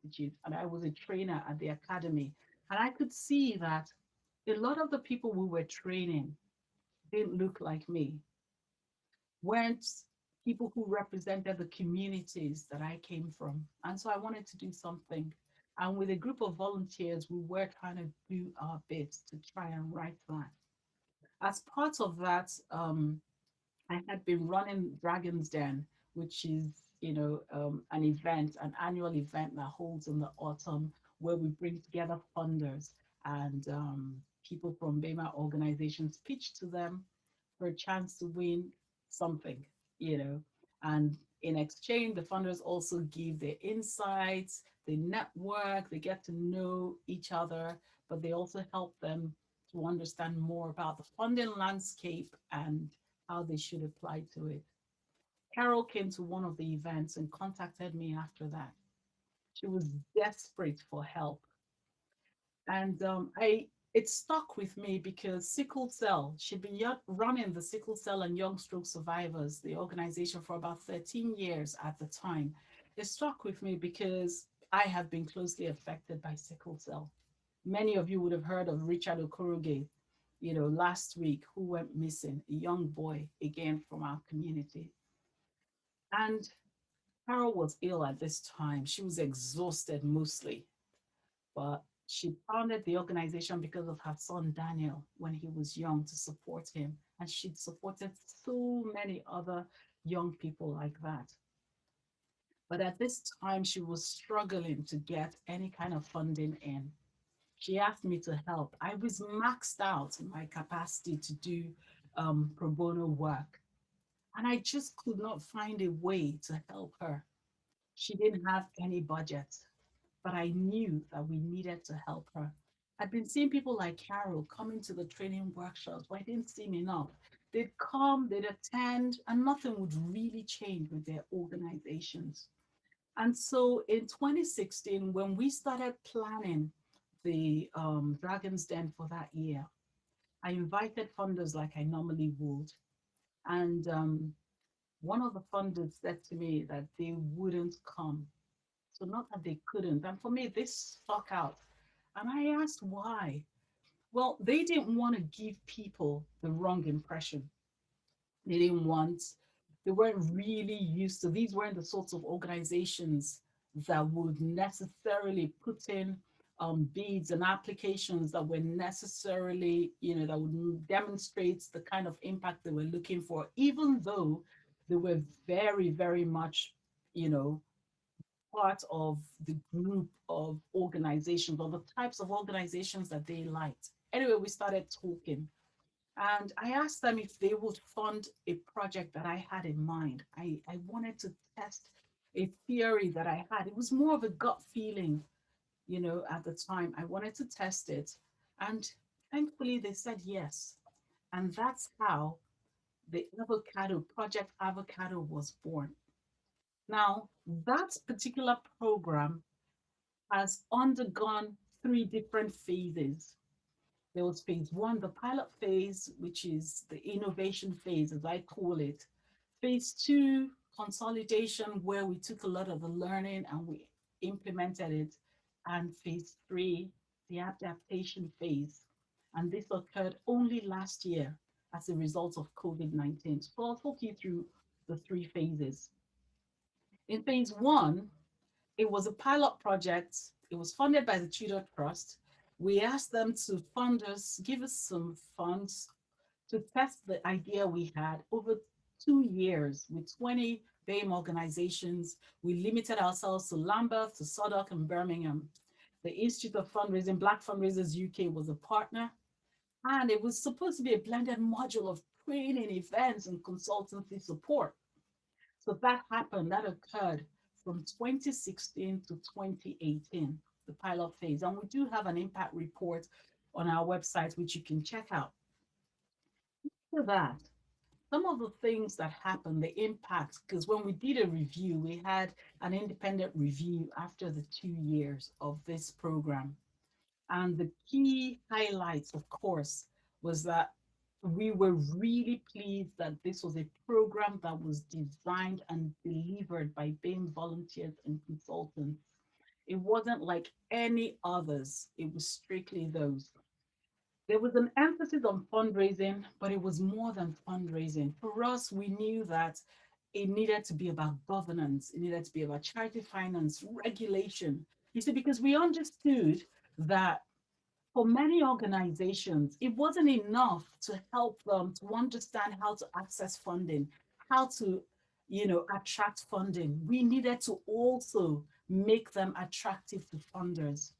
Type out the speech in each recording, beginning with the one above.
Institute, and I was a trainer at the academy. And I could see that a lot of the people we were training didn't look like me, weren't people who represented the communities that I came from. And so I wanted to do something. And with a group of volunteers, we were trying to do our bit to try and right that. As part of that, I had been running Dragon's Den, which is, an event, an annual event that holds in the autumn where we bring together funders and people from BEMA organizations, pitch to them for a chance to win something, you know. And in exchange, the funders also give their insights, they network, they get to know each other, but they also help them to understand more about the funding landscape and how they should apply to it. Carol came to one of the events and contacted me after that. She was desperate for help. And it stuck with me because sickle cell, she'd been running the sickle cell and young stroke survivors, the organization, for about 13 years at the time. It stuck with me because I have been closely affected by sickle cell. Many of you would have heard of Richard Okoroge, last week, who went missing, a young boy, again from our community. And Carol was ill at this time. She was exhausted mostly, but she founded the organization because of her son Daniel when he was young to support him. And she'd supported so many other young people like that. But at this time, she was struggling to get any kind of funding in. She asked me to help. I was maxed out in my capacity to do pro bono work. And I just could not find a way to help her. She didn't have any budget, but I knew that we needed to help her. I'd been seeing people like Carol coming to the training workshops, but I didn't seem enough. They'd come, they'd attend, and nothing would really change with their organizations. And so in 2016, when we started planning the Dragon's Den for that year, I invited funders like I normally would. And one of the funders said to me that they wouldn't come. So not that they couldn't. And for me, this stuck out. And I asked why. Well, they didn't want to give people the wrong impression. They didn't want, they weren't really used to, these weren't the sorts of organizations that would necessarily put in bids and applications that were necessarily, that would demonstrate the kind of impact they were looking for, even though they were very, very much, you know, part of the group of organizations or the types of organizations that they liked. Anyway, we started talking and I asked them if they would fund a project that I had in mind. I wanted to test a theory that I had. It was more of a gut feeling, at the time. I wanted to test it. And thankfully, they said yes. And that's how the avocado, Project Avocado, was born. Now, that particular program has undergone three different phases. There was phase one, the pilot phase, which is the innovation phase, as I call it. Phase two, consolidation, where we took a lot of the learning and we implemented it. And phase three, the adaptation phase. And this occurred only last year as a result of COVID-19. So I'll talk you through the three phases. In phase one, it was a pilot project. It was funded by the Tudor Trust. We asked them to fund us, give us some funds to test the idea we had over 2 years with 20 BAME organizations. We limited ourselves to Lambeth, to Southwark, and Birmingham. The Institute of Fundraising, Black Fundraisers UK, was a partner. And it was supposed to be a blended module of training, events, and consultancy support. So that happened, that occurred from 2016 to 2018, the pilot phase. And we do have an impact report on our website, which you can check out. After that, some of the things that happened, the impact, because when we did a review, we had an independent review after the 2 years of this program. And the key highlights, of course, was that we were really pleased that this was a program that was designed and delivered by BAME volunteers and consultants. It wasn't like any others, it was strictly those. There was an emphasis on fundraising, but it was more than fundraising. For us, we knew that it needed to be about governance, it needed to be about charity finance, regulation. You see, because we understood that for many organizations, it wasn't enough to help them to understand how to access funding, how to, attract funding. We needed to also make them attractive to funders.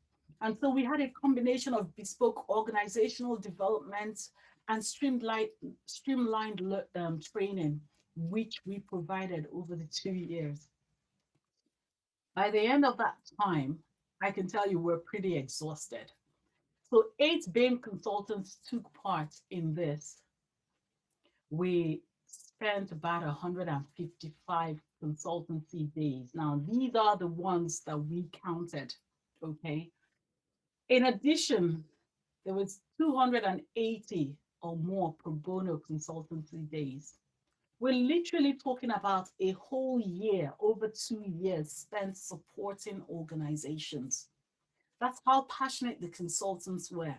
And so we had a combination of bespoke organizational development and streamlined training, which we provided over the 2 years. By the end of that time, I can tell you we're pretty exhausted. So 8 BAME consultants took part in this. We spent about 155 consultancy days. Now, these are the ones that we counted, okay? In addition, there was 280 or more pro bono consultancy days. We're literally talking about a whole year, over 2 years spent supporting organizations. That's how passionate the consultants were.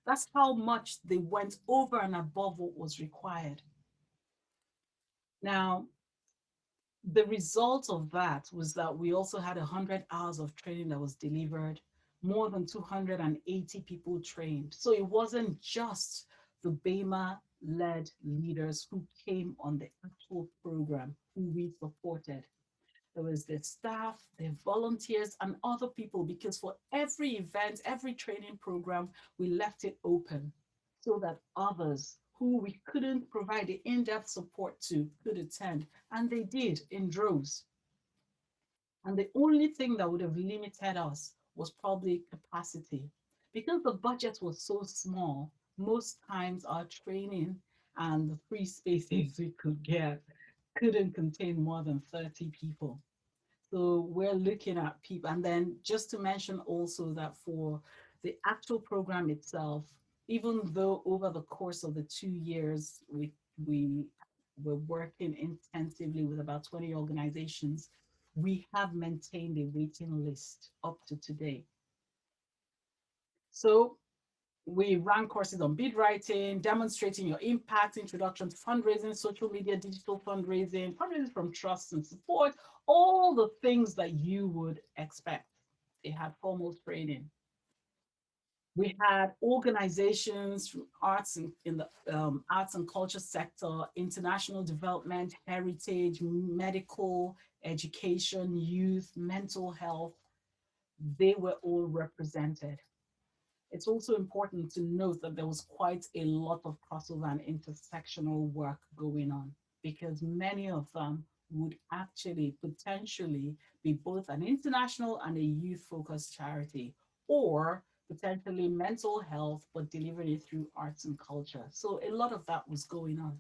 That's how much they went over and above what was required. Now, the result of that was that we also had 100 hours of training that was delivered, more than 280 people trained. So it wasn't just the BEMA led leaders who came on the actual program who we supported. There was the staff, the volunteers, and other people, because for every event, every training program, we left it open so that others who we couldn't provide the in-depth support to could attend. And they did in droves. And the only thing that would have limited us was probably capacity. Because the budget was so small, most times our training and the free spaces we could get couldn't contain more than 30 people. So we're looking at people. And then just to mention also that for the actual program itself, even though over the course of the 2 years, we were working intensively with about 20 organizations, we have maintained a waiting list up to today. So we ran courses on bid writing, demonstrating your impact, introduction to fundraising, social media, digital fundraising, fundraising from trust and support, all the things that you would expect. They had formal training. We had organizations from arts and in the arts and culture sector, international development, heritage, medical, education, youth, mental health. They were all represented. It's also important to note that there was quite a lot of crossover and intersectional work going on, because many of them would actually potentially be both an international and a youth focused charity, or potentially mental health, but delivering it through arts and culture. So a lot of that was going on.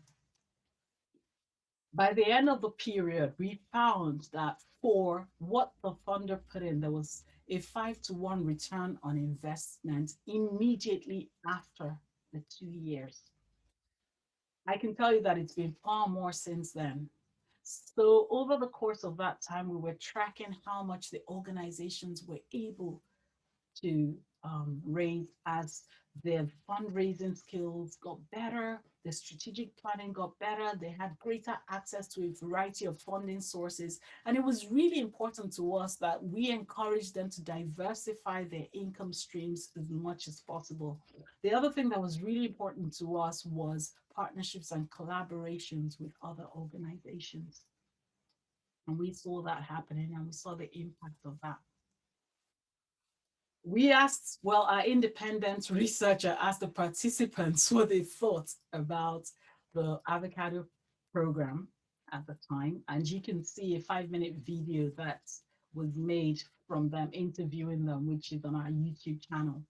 By the end of the period, we found that for what the funder put in, there was a 5-to-1 return on investment immediately after the 2 years. I can tell you that it's been far more since then. So over the course of that time, we were tracking how much the organizations were able to raise as their fundraising skills got better, the strategic planning got better, they had greater access to a variety of funding sources. And it was really important to us that we encouraged them to diversify their income streams as much as possible. The other thing that was really important to us was partnerships and collaborations with other organizations. And we saw that happening and we saw the impact of that. We asked, well, our independent researcher asked the participants what they thought about the avocado program at the time. And you can see a 5-minute video that was made from them interviewing them, which is on our YouTube channel.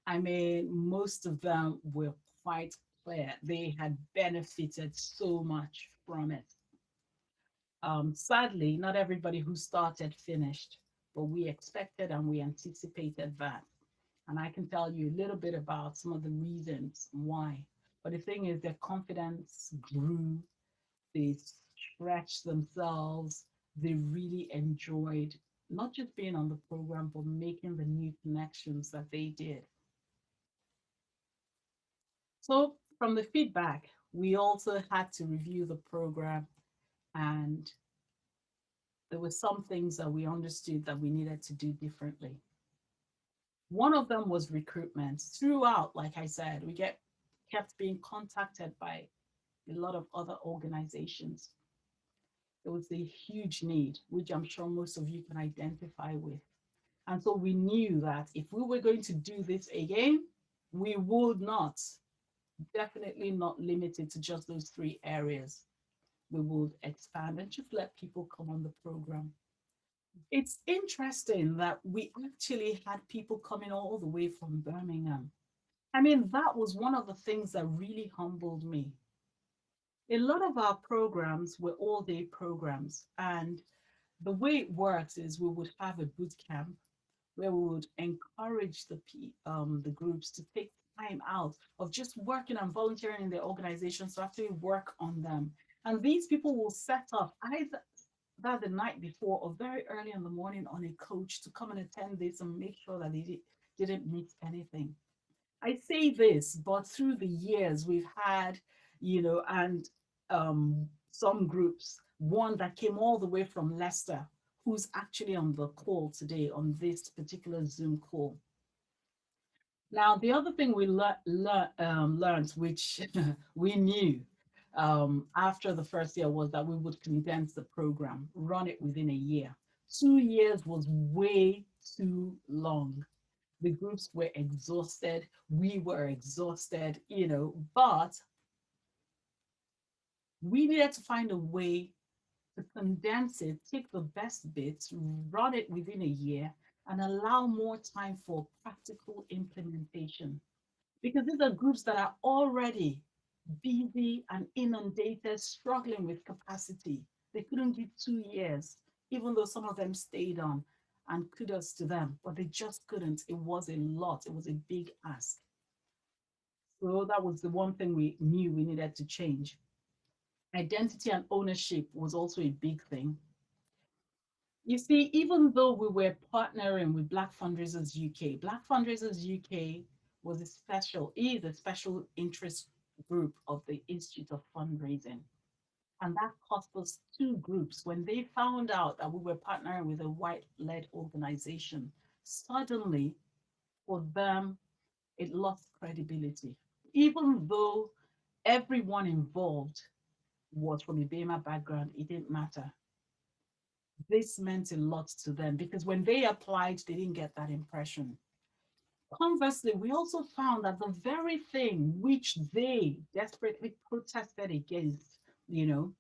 I mean, most of them were quite clear. They had benefited so much from it. Sadly, not everybody who started finished, but we expected and we anticipated that. And I can tell you a little bit about some of the reasons why. But the thing is, their confidence grew, they stretched themselves, they really enjoyed not just being on the program, but making the new connections that they did. So, from the feedback, we also had to review the program, and there were some things that we understood that we needed to do differently. One of them was recruitment. Throughout, like I said, we get kept being contacted by a lot of other organizations. There was a huge need, which I'm sure most of you can identify with. And so we knew that if we were going to do this again, we would not, definitely not limit it to just those three areas. We would expand and just let people come on the program. It's interesting that we actually had people coming all the way from Birmingham. I mean, that was one of the things that really humbled me. A lot of our programs were all day programs, and the way it works is we would have a boot camp where we would encourage the groups to take time out of just working and volunteering in their organizations to actually work on them. And these people will set up either that the night before or very early in the morning on a coach to come and attend this and make sure that they didn't miss anything. I say this, but through the years we've had, and some groups, one that came all the way from Leicester, who's actually on the call today on this particular Zoom call. Now, the other thing we learned, which we knew after the first year, was that we would condense the program, run it within a year. 2 years was way too long. The groups were exhausted. We were exhausted, but we needed to find a way to condense it, take the best bits, run it within a year, and allow more time for practical implementation. Because these are groups that are already busy and inundated, struggling with capacity. They couldn't give 2 years, even though some of them stayed on. And kudos to them, but they just couldn't. It was a lot, it was a big ask. So that was the one thing we knew we needed to change. Identity and ownership was also a big thing. You see, even though we were partnering with Black Fundraisers UK, Black Fundraisers UK is a special interest group of the Institute of Fundraising. And that cost us two groups when they found out that we were partnering with a white-led organization. Suddenly, for them, it lost credibility. Even though everyone involved was from a Bema background, it didn't matter. This meant a lot to them because when they applied, they didn't get that impression. Conversely, we also found that the very thing which they desperately protested against, you know,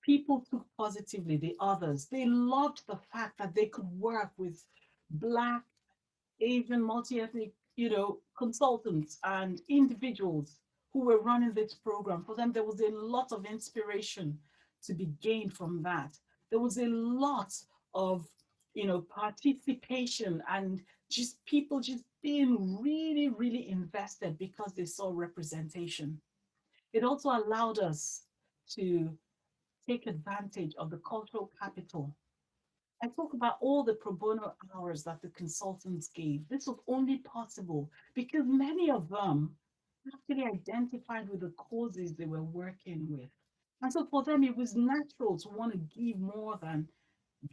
people took positively, the others. They loved the fact that they could work with Black, Asian, multi-ethnic, consultants and individuals who were running this program. For them, there was a lot of inspiration to be gained from that. There was a lot of, participation and just people just being really, really invested because they saw representation. It also allowed us to take advantage of the cultural capital. I talk about all the pro bono hours that the consultants gave. This was only possible because many of them actually identified with the causes they were working with. And so for them, it was natural to want to give more than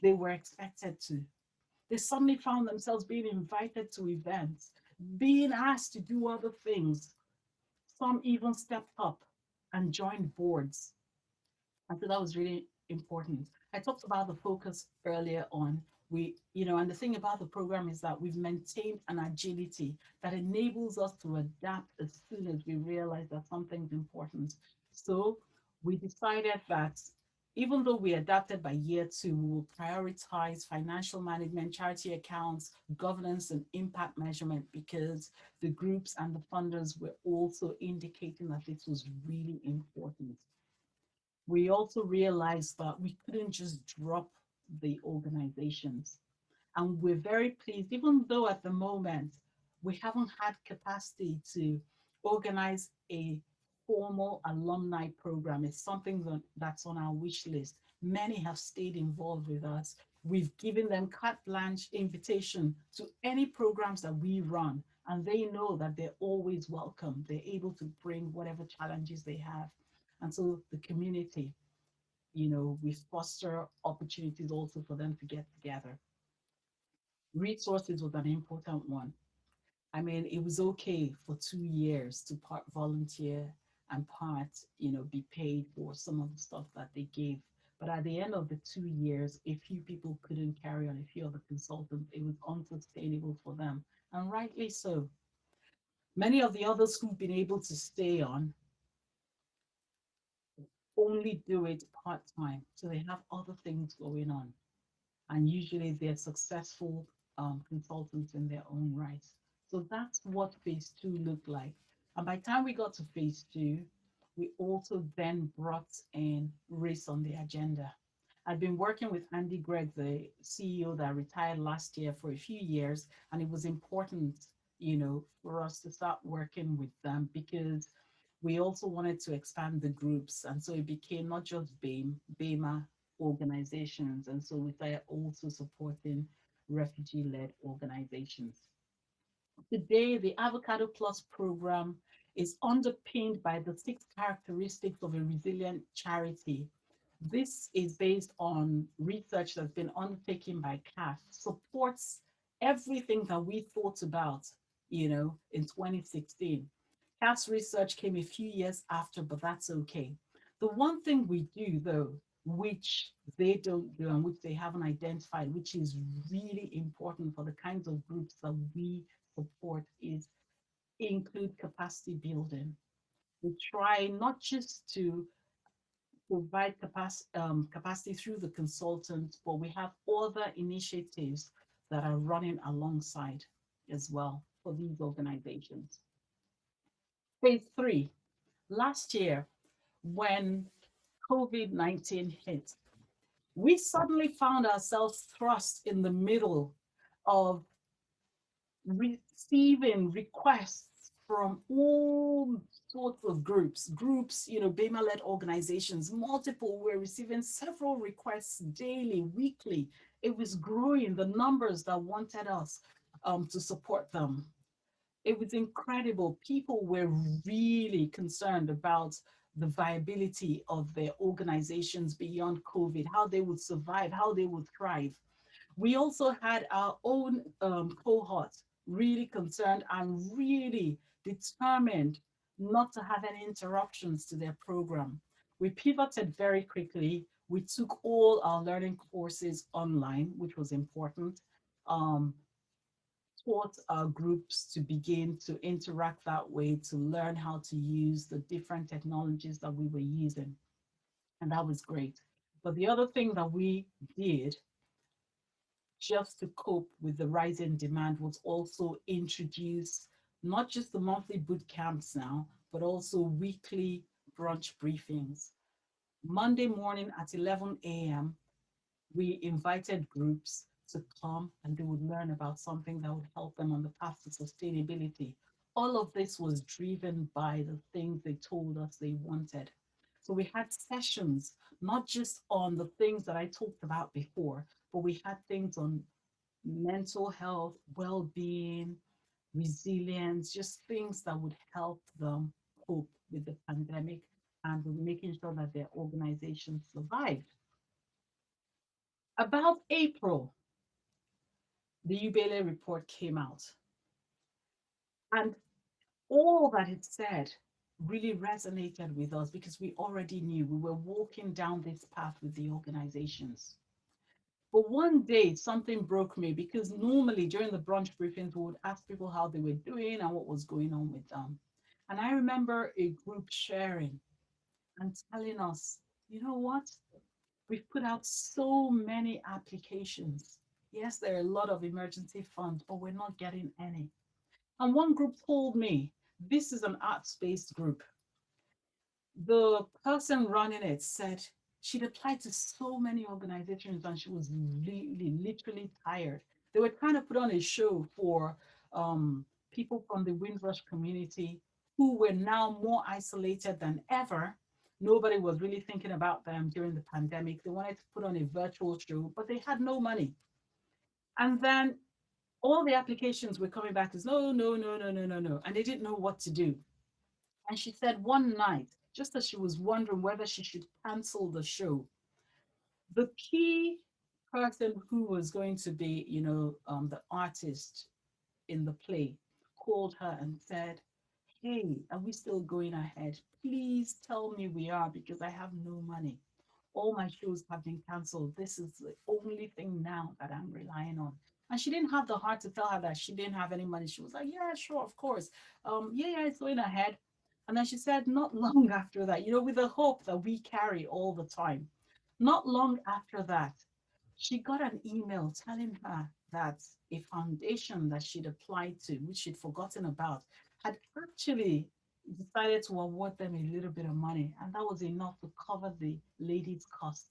they were expected to. They suddenly found themselves being invited to events, being asked to do other things. Some even stepped up and joined boards. And so that was really important. I talked about the focus earlier on. And the thing about the program is that we've maintained an agility that enables us to adapt as soon as we realize that something's important. So we decided that even though we adapted by year two, we will prioritize financial management, charity accounts, governance, and impact measurement because the groups and the funders were also indicating that this was really important. We also realized that we couldn't just drop the organizations. And we're very pleased, even though at the moment we haven't had capacity to organize a formal alumni program. It's something that's on our wish list. Many have stayed involved with us. We've given them carte blanche invitation to any programs that we run, and they know that they're always welcome. They're able to bring whatever challenges they have. And so the community, we foster opportunities also for them to get together. Resources was an important one. I mean, it was okay for 2 years to part volunteer and part, be paid for some of the stuff that they gave. But at the end of the 2 years, a few people couldn't carry on, a few of the consultants, it was unsustainable for them. And rightly so. Many of the others who've been able to stay on only do it part time. So they have other things going on. And usually they're successful consultants in their own right. So that's what phase two looked like. And by the time we got to phase two, we also then brought in race on the agenda. I'd been working with Andy Gregg, the CEO that retired last year, for a few years, and it was important, for us to start working with them because we also wanted to expand the groups. And so it became not just BEMA organizations. And so we started also supporting refugee-led organizations. Today, the Avocado Plus program is underpinned by the 6 characteristics of a resilient charity. This is based on research that's been undertaken by CAF, supports everything that we thought about, in 2016. CAF's research came a few years after, but that's okay. The one thing we do, though, which they don't do and which they haven't identified, which is really important for the kinds of groups that we support, is include capacity building. We try not just to provide capacity through the consultants, but we have other initiatives that are running alongside as well for these organizations. Phase three, last year, when COVID-19 hit, we suddenly found ourselves thrust in the middle of receiving requests from all sorts of groups, BEMA-led organizations, multiple. We're receiving several requests daily, weekly. It was growing, the numbers that wanted us to support them. It was incredible. People were really concerned about the viability of their organizations beyond COVID, how they would survive, how they would thrive. We also had our own cohort really concerned and really determined not to have any interruptions to their program. We pivoted very quickly. We took all our learning courses online, which was important. Um, Taught our groups to begin to interact that way, to learn how to use the different technologies that we were using. And that was great. But the other thing that we did just to cope with the rising demand was also introduce not just the monthly boot camps now, but also weekly brunch briefings. Monday morning at 11 a.m., we invited groups to come and they would learn about something that would help them on the path to sustainability. All of this was driven by the things they told us they wanted. So we had sessions, not just on the things that I talked about before, but we had things on mental health, well-being, resilience, just things that would help them cope with the pandemic and with making sure that their organizations survived. About April, the Ubele report came out, and all that it said really resonated with us because we already knew we were walking down this path with the organizations. But one day something broke me because normally during the brunch briefings, we would ask people how they were doing and what was going on with them. And I remember a group sharing and telling us, you know what? We've put out so many applications. Yes, there are a lot of emergency funds, but we're not getting any. And one group told me, this is an arts-based group. The person running it said she'd applied to so many organizations and she was really, literally tired. They were trying to put on a show for people from the Windrush community who were now more isolated than ever. Nobody was really thinking about them during the pandemic. They wanted to put on a virtual show, but they had no money. And then all the applications were coming back as no, no, no, no, no, no, no. And they didn't know what to do. And she said one night, just as she was wondering whether she should cancel the show, the key person who was going to be, the artist in the play called her and said, "Hey, are we still going ahead? Please tell me we are because I have no money. All my shows have been cancelled. This is the only thing now that I'm relying on." And she didn't have the heart to tell her that she didn't have any money. She was like, "Yeah, sure, of course. Yeah, yeah, it's going ahead." And then she said, not long after that, with the hope that we carry all the time, not long after that, she got an email telling her that a foundation that she'd applied to, which she'd forgotten about, had actually decided to award them a little bit of money, and that was enough to cover the lady's costs.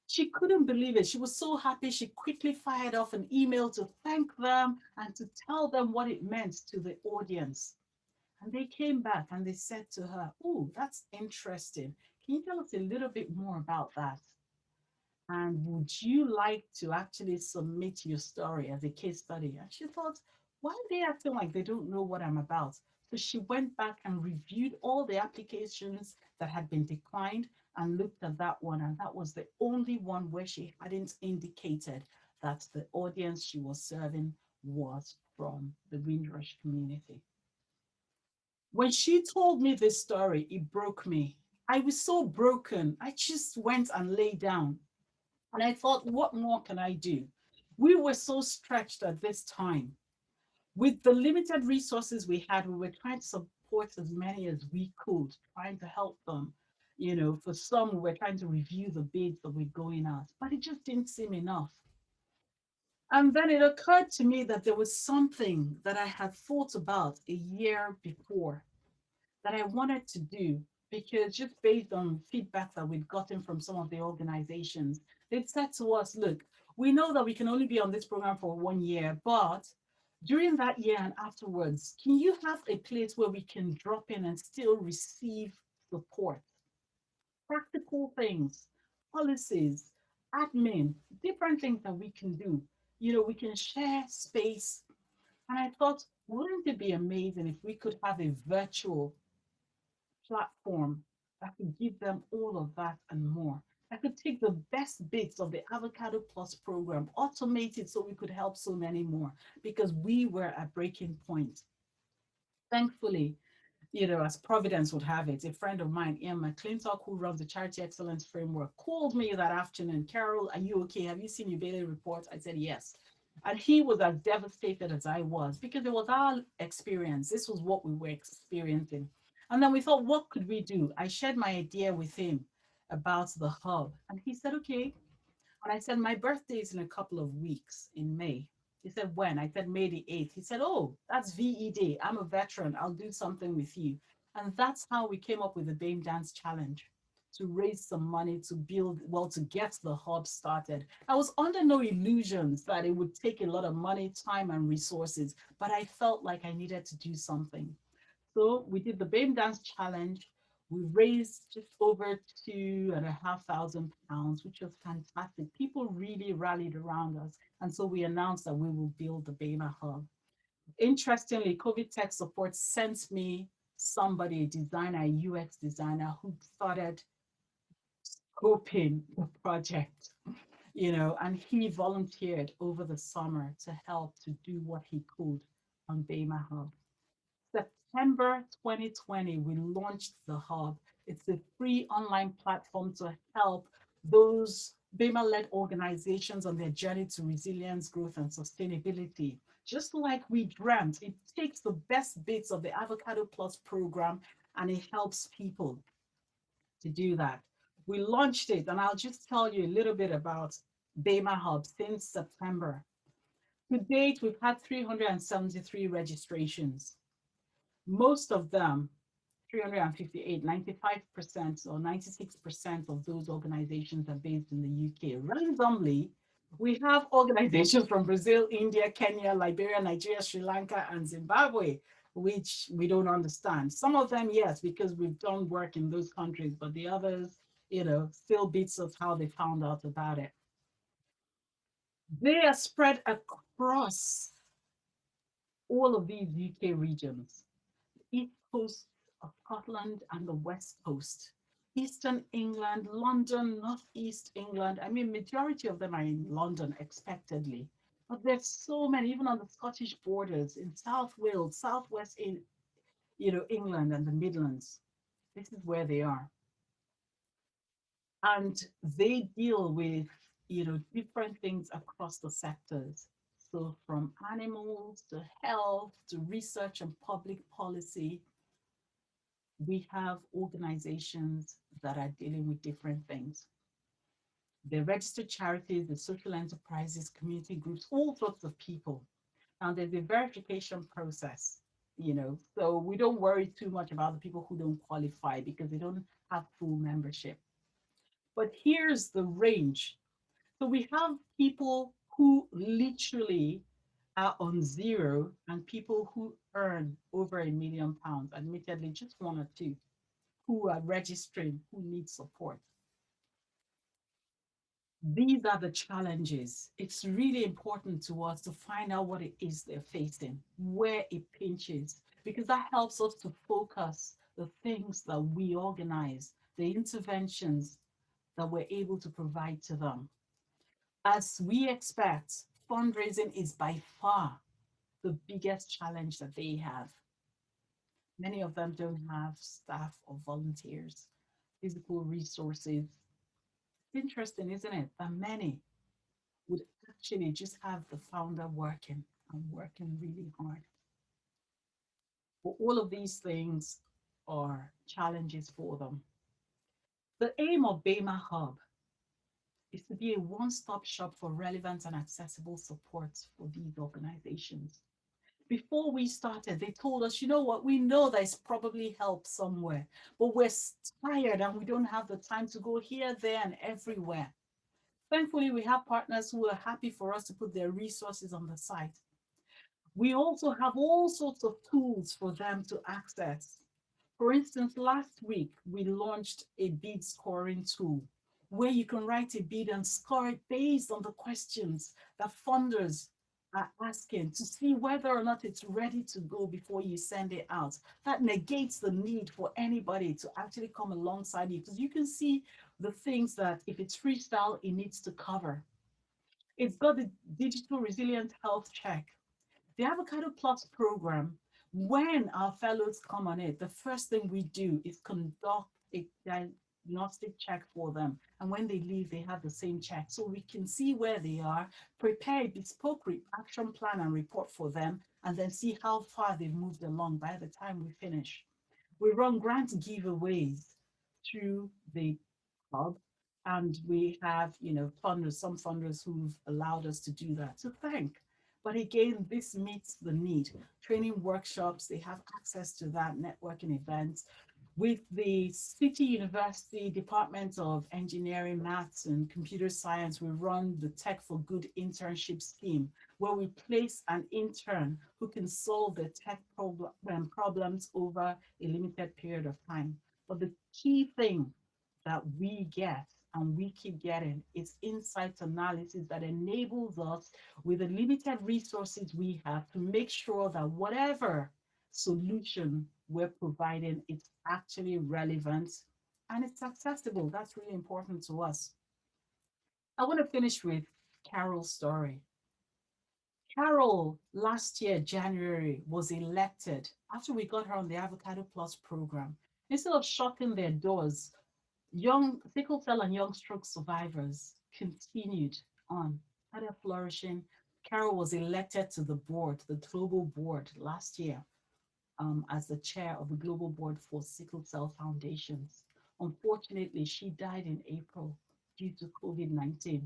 She couldn't believe it. She was so happy. She quickly fired off an email to thank them and to tell them what it meant to the audience. And they came back and they said to her, "Oh, that's interesting. Can you tell us a little bit more about that? And would you like to actually submit your story as a case study?" And she thought, why are they acting like they don't know what I'm about? So she went back and reviewed all the applications that had been declined and looked at that one. And that was the only one where she hadn't indicated that the audience she was serving was from the Windrush community. When she told me this story, it broke me. I was so broken. I just went and lay down. And I thought, what more can I do? We were so stretched at this time. With the limited resources we had, we were trying to support as many as we could, trying to help them. For some, we were trying to review the bids that were going out, but it just didn't seem enough. And then it occurred to me that there was something that I had thought about a year before that I wanted to do, because just based on feedback that we'd gotten from some of the organizations, they'd said to us, "Look, we know that we can only be on this program for 1 year, but during that year and afterwards, can you have a place where we can drop in and still receive support? Practical things, policies, admin, different things that we can do. We can share space." And I thought, wouldn't it be amazing if we could have a virtual platform that could give them all of that and more? I could take the best bits of the Avocado Plus program, automate it so we could help so many more, because we were at breaking point. Thankfully, as Providence would have it, a friend of mine, Ian McClintock, who runs the Charity Excellence Framework, called me that afternoon. "Carol, are you okay? Have you seen your daily report?" I said, "Yes." And he was as devastated as I was, because it was our experience. This was what we were experiencing. And then we thought, what could we do? I shared my idea with him about the hub. And he said, "Okay." And I said, "My birthday is in a couple of weeks in May." He said, "When?" I said, "May the 8th." He said, "Oh, that's VE Day. I'm a veteran. I'll do something with you." And that's how we came up with the BAME Dance Challenge, to raise some money to build, well, to get the hub started. I was under no illusions that it would take a lot of money, time, and resources, but I felt like I needed to do something. So we did the BAME Dance Challenge. We raised just over £2,500, which was fantastic. People really rallied around us. And so we announced that we will build the BAMA Hub. Interestingly, COVID Tech Support sent me somebody, a designer, a UX designer, who started scoping the project, and he volunteered over the summer to help to do what he could on BAMA Hub. September 2020, we launched the Hub. It's a free online platform to help those BEMA-led organizations on their journey to resilience, growth, and sustainability. Just like we dreamt, it takes the best bits of the Avocado Plus program and it helps people to do that. We launched it, and I'll just tell you a little bit about BEMA Hub since September. To date, we've had 373 registrations. Most of them, 358, 95% or 96% of those organizations are based in the UK. Randomly, we have organizations from Brazil, India, Kenya, Liberia, Nigeria, Sri Lanka, and Zimbabwe. which we don't understand. Some of them, yes, because we've done work in those countries, but the others, still bits of how they found out about it. They are spread across all of these UK regions: East Coast of Scotland and the West Coast, Eastern England, London, Northeast England. I mean, majority of them are in London, expectedly. But there's so many, even on the Scottish borders, in South Wales, Southwest in, England and the Midlands. This is where they are. And they deal with, different things across the sectors. So from animals to health to research and public policy, we have organizations that are dealing with different things. The registered charities, the social enterprises, community groups, all sorts of people. And there's a verification process, so we don't worry too much about the people who don't qualify because they don't have full membership. But here's the range. So we have people who literally are on zero and people who earn over £1 million, admittedly, just one or two who are registering, who need support. These are the challenges. It's really important to us to find out what it is they're facing, where it pinches, because that helps us to focus the things that we organize, the interventions that we're able to provide to them. As we expect, fundraising is by far the biggest challenge that they have. Many of them don't have staff or volunteers, physical resources. It's interesting, isn't it, that many would actually just have the founder working and working really hard. But all of these things are challenges for them. The aim of BEMA Hub is to be a one-stop shop for relevant and accessible support for these organizations. Before we started, they told us, you know what, we know there's probably help somewhere, but we're tired and we don't have the time to go here, there, and everywhere. Thankfully, we have partners who are happy for us to put their resources on the site. We also have all sorts of tools for them to access. For instance, last week, we launched a bid scoring tool where you can write a bid and score it based on the questions that funders are asking to see whether or not it's ready to go before you send it out. That negates the need for anybody to actually come alongside you because you can see the things that if it's freestyle, it needs to cover. It's got the digital resilient health check. The Avocado Plus program, when our fellows come on it, the first thing we do is conduct a diagnostic check for them. And when they leave, they have the same check. So we can see where they are, prepare a bespoke action plan and report for them, and then see how far they've moved along by the time we finish. We run grant giveaways through the hub, and we have, funders, some funders who've allowed us to do that. So thank. But again, this meets the need. Training workshops, they have access to that, networking events. With the City University Department of Engineering, Maths, and Computer Science, we run the Tech for Good internship scheme, where we place an intern who can solve the tech problems over a limited period of time. But the key thing that we get and we keep getting is insights analysis that enables us with the limited resources we have to make sure that whatever solution we're providing is actually relevant and it's accessible. That's really important to us. I want to finish with Carol's story. Carol, last year, January, was elected after we got her on the Avocado Plus program. Instead of shutting their doors, young sickle cell and young stroke survivors continued on, started flourishing. Carol was elected to the board, the global board, last year as the chair of the global board for sickle cell foundations. Unfortunately, she died in April due to COVID-19.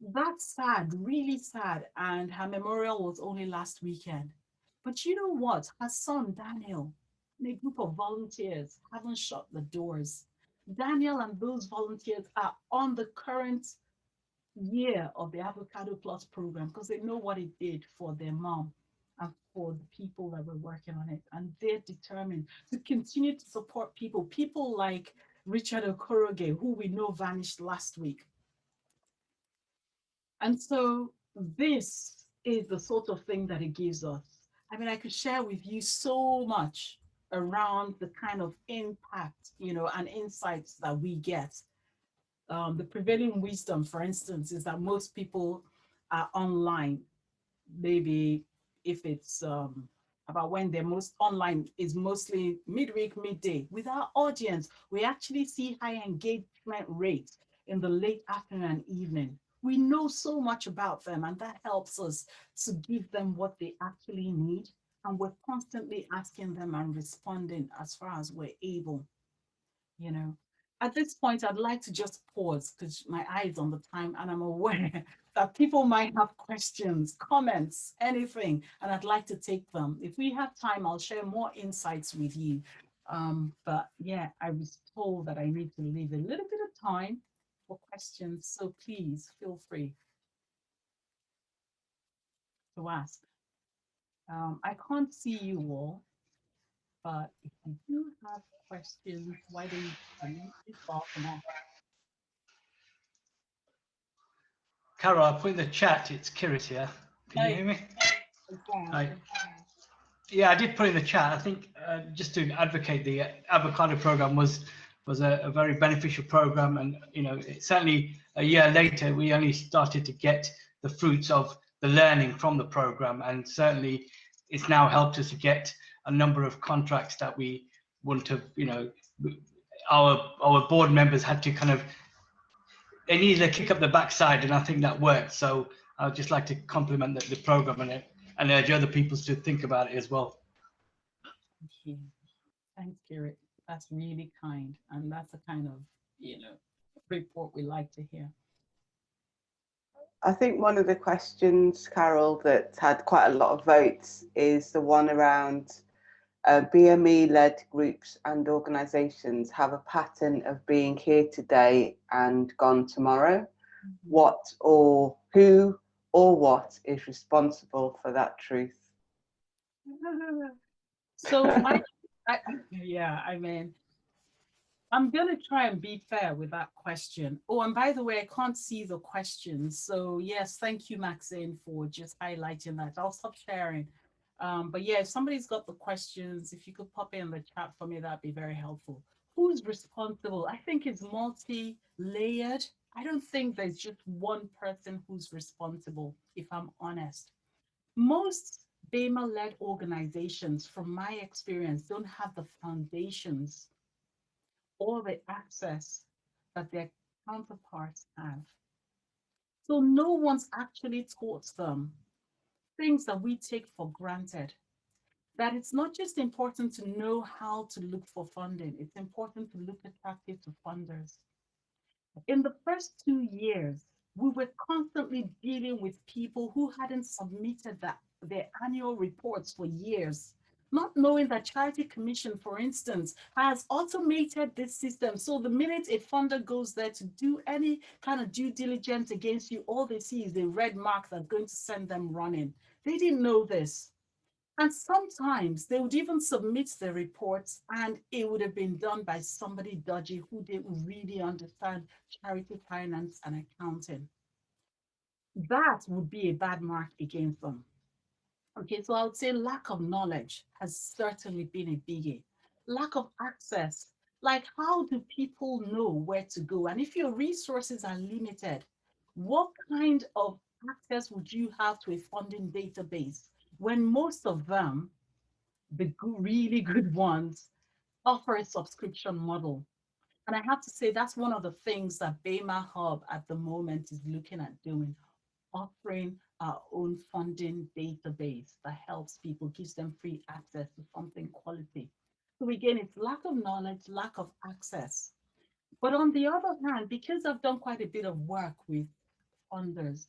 That's sad, really sad. And her memorial was only last weekend. But you know what? Her son, Daniel, and a group of volunteers haven't shut the doors. Daniel and those volunteers are on the current year of the Avocado Plus program because they know what it did for their mom and for the people that were working on it, and they're determined to continue to support people. People like Richard Okoroge, who we know vanished last week. And so this is the sort of thing that it gives us. I mean, I could share with you so much around the kind of impact, and insights that we get. The prevailing wisdom, for instance, is that most people are online. Maybe if it's about when they're most online is mostly midweek, midday. With our audience, we actually see high engagement rates in the late afternoon and evening. We know so much about them, and that helps us to give them what they actually need. And we're constantly asking them and responding as far as we're able you know. At this point, I'd like to just pause because my eye is on the time and I'm aware that people might have questions, comments, anything, and I'd like to take them. If we have time, I'll share more insights with you. But yeah, I was told that I need to leave a little bit of time for questions, so please feel free to ask. I can't see you all, but if you do have questions, why don't you unmute yourself and ask? Carol, I put in the chat, it's Kirit here. Can you Hi, hear me? Hi. okay. Yeah, I did put in the chat. I think just to advocate the avocado program was a very beneficial program, and certainly a year later we only started to get the fruits of the learning from the program, and certainly it's now helped us to get a number of contracts that we wouldn't have. Our board members had to kind of, they needed a kick up the backside, and I think that worked. So I'd just like to compliment the program and urge other people to think about it as well. Thank you. Thanks, Garrett. That's really kind. And that's the kind of, report we like to hear. I think one of the questions, Carol, that had quite a lot of votes is the one around BME-led groups and organisations have a pattern of being here today and gone tomorrow. Mhm. What or who or what is responsible for that truth? So yeah, I mean, I'm gonna try and be fair with that question. Oh, and by the way, I can't see the question. So yes, thank you, Maxine, for just highlighting that. I'll stop sharing. But yeah, if somebody's got the questions, if you could pop it in the chat for me, that'd be very helpful. Who's responsible? I think it's multi-layered. I don't think there's just one person who's responsible, if I'm honest. Most BEMA-led organizations, from my experience, don't have the foundations or the access that their counterparts have. So no one's actually taught them things that we take for granted. That it's not just important to know how to look for funding, it's important to look attractive to funders. In the first 2 years, we were constantly dealing with people who hadn't submitted their annual reports for years, not knowing that Charity Commission, for instance, has automated this system. So the minute a funder goes there to do any kind of due diligence against you, all they see is a red mark that's going to send them running. They didn't know this. And sometimes they would even submit the reports and it would have been done by somebody dodgy who didn't really understand charity finance and accounting. That would be a bad mark against them. Okay, so I would say lack of knowledge has certainly been a biggie. Lack of access, like how do people know where to go? And if your resources are limited, what kind of access would you have to a funding database when most of them, the really good ones, offer a subscription model? And I have to say that's one of the things that BEMA Hub at the moment is looking at doing, offering our own funding database that helps people, gives them free access to something quality. So again, it's lack of knowledge, lack of access. But on the other hand, because I've done quite a bit of work with funders,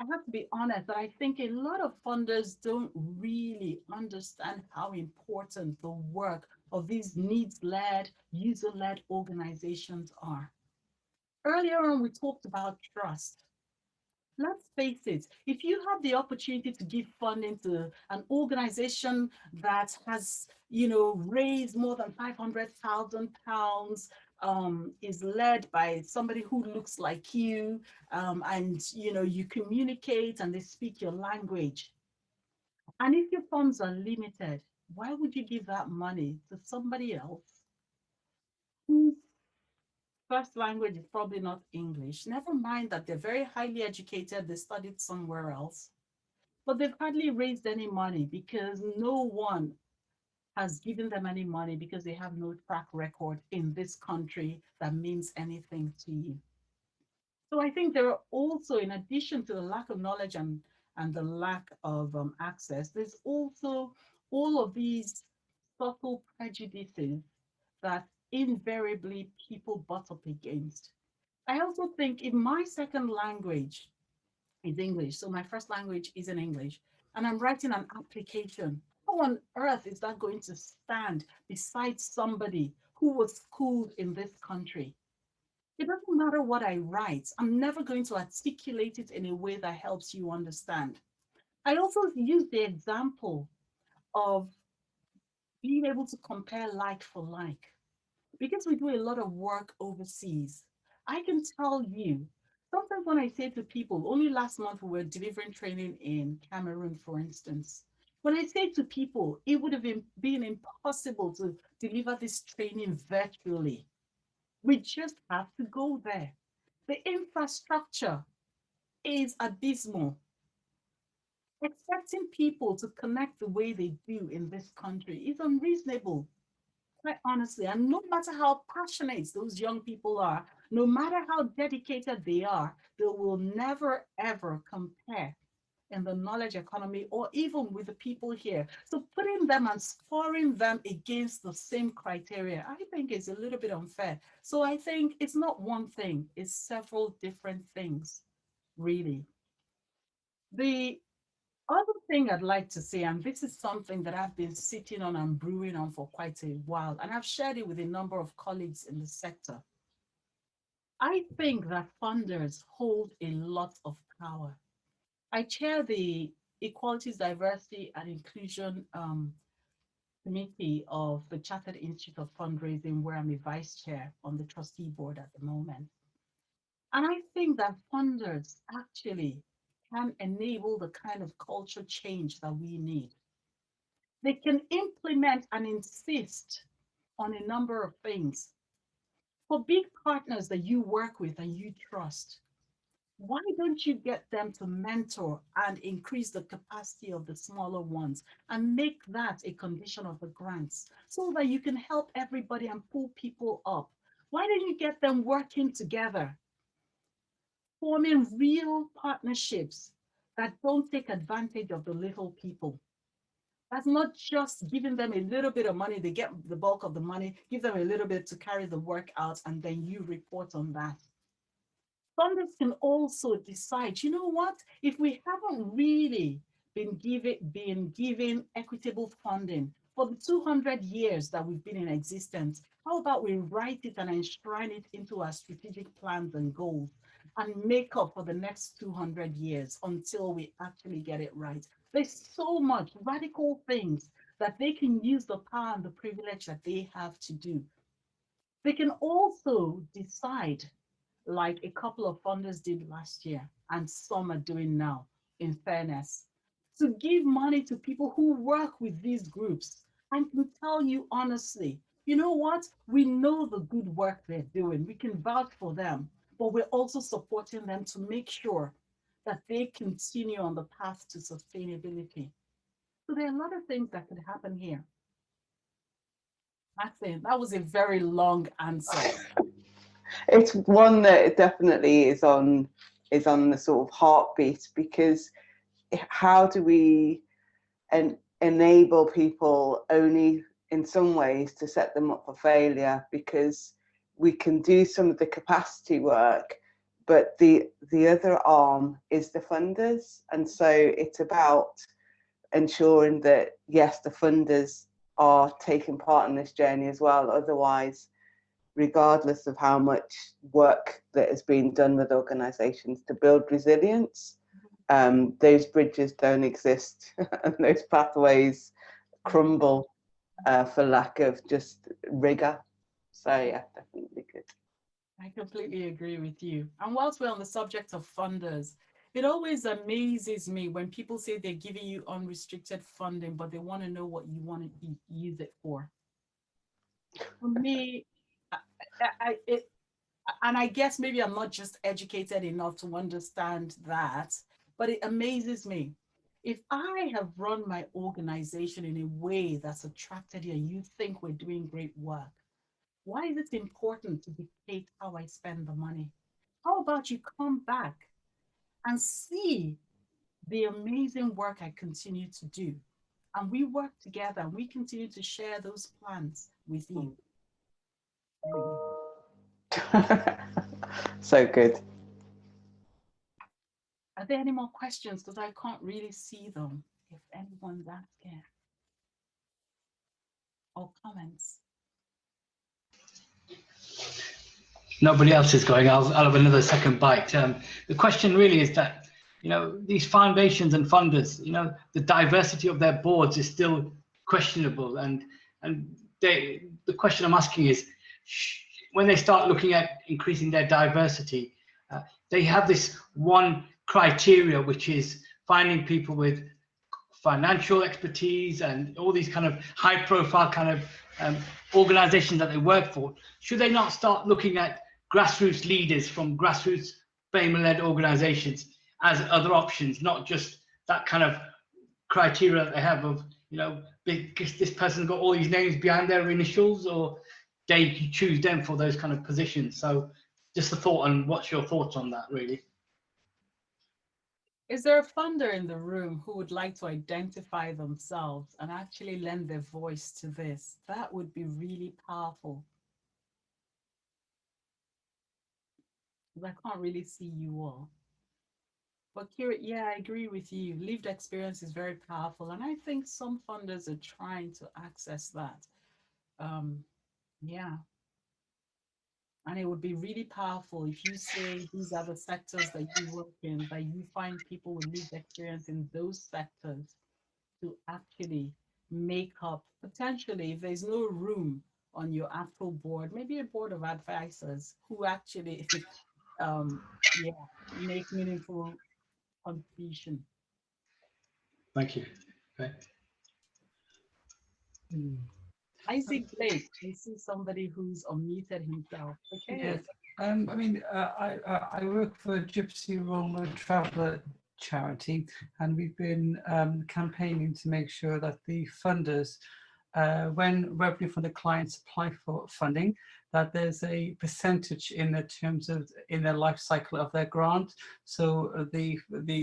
I have to be honest that I think a lot of funders don't really understand how important the work of these needs-led, user-led organizations are. Earlier on, we talked about trust. Let's face it, if you have the opportunity to give funding to an organization that has, raised more than £500,000, is led by somebody who looks like you, and, you communicate and they speak your language. And if your funds are limited, why would you give that money to somebody else whose first language is probably not English? Never mind that they're very highly educated, they studied somewhere else, but they've hardly raised any money because no one has given them any money because they have no track record in this country that means anything to you. So I think there are also, in addition to the lack of knowledge and the lack of access, there's also all of these subtle prejudices that invariably people butt up against. I also think if my second language is English, so my first language isn't English, and I'm writing an application, how on earth is that going to stand beside somebody who was schooled in this country? It doesn't matter what I write, I'm never going to articulate it in a way that helps you understand. I also use the example of being able to compare like for like. Because we do a lot of work overseas, I can tell you, sometimes when I say to people, only last month we were delivering training in Cameroon, for instance. When I say to people, it would have been impossible to deliver this training virtually. We just have to go there. The infrastructure is abysmal. Expecting people to connect the way they do in this country is unreasonable, quite honestly. And no matter how passionate those young people are, no matter how dedicated they are, they will never ever compare in the knowledge economy or even with the people here. So putting them and scoring them against the same criteria, I think is a little bit unfair. So I think it's not one thing, it's several different things, really. The other thing I'd like to say, and this is something that I've been sitting on and brewing on for quite a while, and I've shared it with a number of colleagues in the sector. I think that funders hold a lot of power. I chair the Equalities, Diversity, and Inclusion Committee of the Chartered Institute of Fundraising, where I'm a vice chair on the trustee board at the moment. And I think that funders actually can enable the kind of culture change that we need. They can implement and insist on a number of things. For big partners that you work with and you trust, why don't you get them to mentor and increase the capacity of the smaller ones and make that a condition of the grants so that you can help everybody and pull people up? Why don't you get them working together, forming real partnerships that don't take advantage of the little people? That's not just giving them a little bit of money, they get the bulk of the money, give them a little bit to carry the work out, and then you report on that. Funders can also decide, you know what, if we haven't really been given equitable funding for the 200 years that we've been in existence, how about we write it and enshrine it into our strategic plans and goals and make up for the next 200 years until we actually get it right? There's so much radical things that they can use the power and the privilege that they have to do. They can also decide, like a couple of funders did last year, and some are doing now, in fairness, to give money to people who work with these groups and can tell you honestly, you know what, we know the good work they're doing, we can vouch for them, but we're also supporting them to make sure that they continue on the path to sustainability. So there are a lot of things that could happen here. That's it. That was a very long answer. It's one that definitely is on the sort of heartbeat, because how do we enable people only in some ways to set them up for failure? Because we can do some of the capacity work, but the other arm is the funders, and so it's about ensuring that yes, the funders are taking part in this journey as well. Otherwise, regardless of how much work that has been done with organisations to build resilience. Those bridges don't exist and those pathways crumble for lack of just rigour. So yeah, definitely good. I completely agree with you. And whilst we're on the subject of funders, it always amazes me when people say they're giving you unrestricted funding, but they want to know what you want to use it for. For me, and I guess maybe I'm not just educated enough to understand that, but it amazes me. If I have run my organization in a way that's attracted you and you think we're doing great work, why is it important to dictate how I spend the money? How about you come back and see the amazing work I continue to do? And we work together and we continue to share those plans with you. So good. Are there any more questions? Because I can't really see them if anyone's asking. Or comments. Nobody else is going. I'll have another second bite. The question really is that, these foundations and funders, the diversity of their boards is still questionable. And the question I'm asking is, when they start looking at increasing their diversity, they have this one criteria, which is finding people with financial expertise and all these kind of high profile kind of organizations that they work for. Should they not start looking at grassroots leaders from grassroots FAME-led organizations as other options, not just that kind of criteria that they have of, because this person's got all these names behind their initials, or they choose them for those kind of positions? So just a thought, and what's your thoughts on that, really? Is there a funder in the room who would like to identify themselves and actually lend their voice to this? That would be really powerful. I can't really see you all. But Kira, yeah, I agree with you. Lived experience is very powerful. And I think some funders are trying to access that. Yeah. And it would be really powerful if you say these are the sectors that you work in, that you find people with lived experience in those sectors to actually make up, potentially, if there's no room on your actual board, maybe a board of advisors who actually yeah, make meaningful contribution. Thank you. Okay. Isaac Blake, I see somebody who's unmuted himself. Okay. Yes. I mean, I work for Gypsy Roma Traveller charity, and we've been campaigning to make sure that the funders, when revenue from the clients apply for funding, that there's a percentage in the terms of in their life cycle of their grant. So the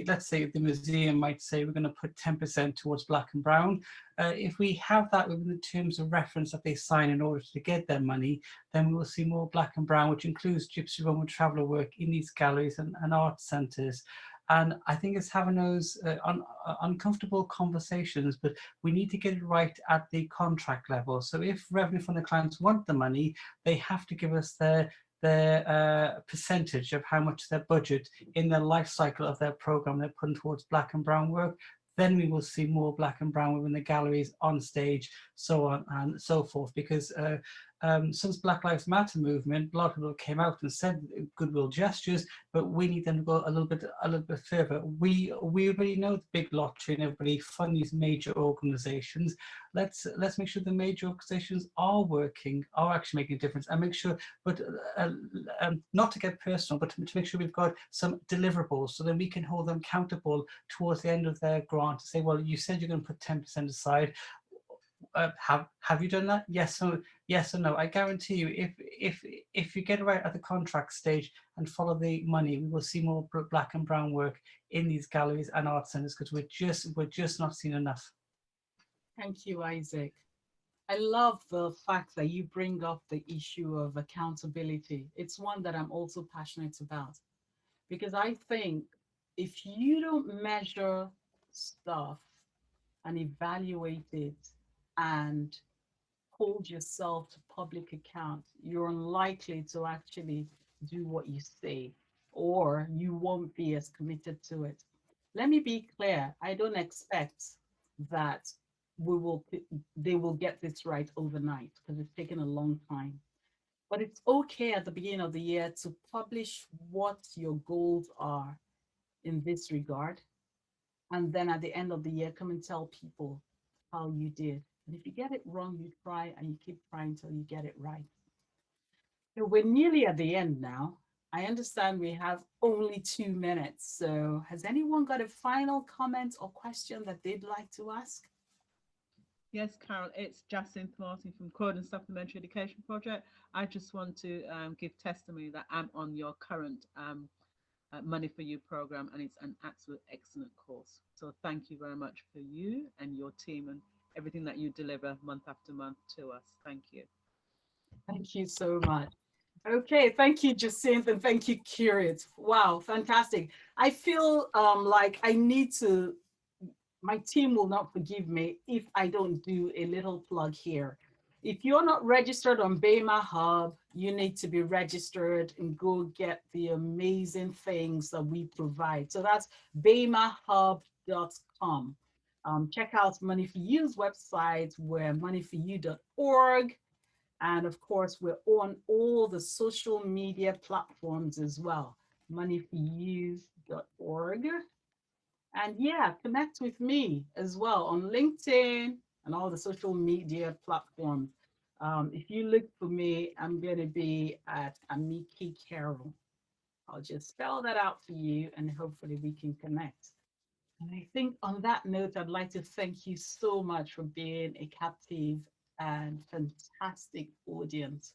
let's say the museum might say we're going to put 10% towards Black and Brown. If we have that within the terms of reference that they sign in order to get their money, then we will see more Black and Brown, which includes Gypsy Roman traveller work in these galleries and art centres. And I think it's having those uncomfortable conversations, but we need to get it right at the contract level. So if revenue from the clients want the money, they have to give us their percentage of how much their budget in the life cycle of their program they're putting towards Black and Brown work. Then we will see more Black and Brown within the galleries, on stage, so on and so forth. Because since Black Lives Matter movement, a lot of people came out and said goodwill gestures, but we need them to go a little bit further. We already know the big lottery and everybody fund these major organizations. Let's make sure the major organizations are working, are actually making a difference, and make sure, but not to get personal, but to make sure we've got some deliverables, so then we can hold them accountable towards the end of their grant to say, well, you said you're going to put 10% aside. Have you done that? Yes or no? I guarantee you, if you get it right at the contract stage and follow the money, we will see more Black and Brown work in these galleries and art centres, because we're just not seeing enough. Thank you, Isaac. I love the fact that you bring up the issue of accountability. It's one that I'm also passionate about, because I think if you don't measure stuff and evaluate it and hold yourself to public account, you're unlikely to actually do what you say, or you won't be as committed to it. Let me be clear, I don't expect that we will they will get this right overnight because it's taken a long time. But it's okay at the beginning of the year to publish what your goals are in this regard. And then at the end of the year, come and tell people how you did. And if you get it wrong, you try and you keep trying till you get it right. So we're nearly at the end now. I understand we have only 2 minutes. So has anyone got a final comment or question that they'd like to ask? Yes, Carol, it's Jacinth Martin from Croydon Supplementary Education Project. I just want to give testimony that I'm on your current Money for You program, and it's an absolute excellent course. So thank you very much for you and your team and everything that you deliver month after month to us. Thank you. Thank you so much. Okay, thank you, Jacinth, and thank you, Kirit. Wow, fantastic. I feel like I need to, my team will not forgive me if I don't do a little plug here. If you're not registered on BEMA Hub, you need to be registered and go get the amazing things that we provide. So that's BEMAHub.com. Check out Money for You's website, where moneyforyou.org. And of course, we're on all the social media platforms as well, moneyforyou.org. And yeah, connect with me as well on LinkedIn and all the social media platforms. If you look for me, I'm going to be at Amiki Carol. I'll just spell that out for you and hopefully we can connect. And I think on that note, I'd like to thank you so much for being a captive and fantastic audience.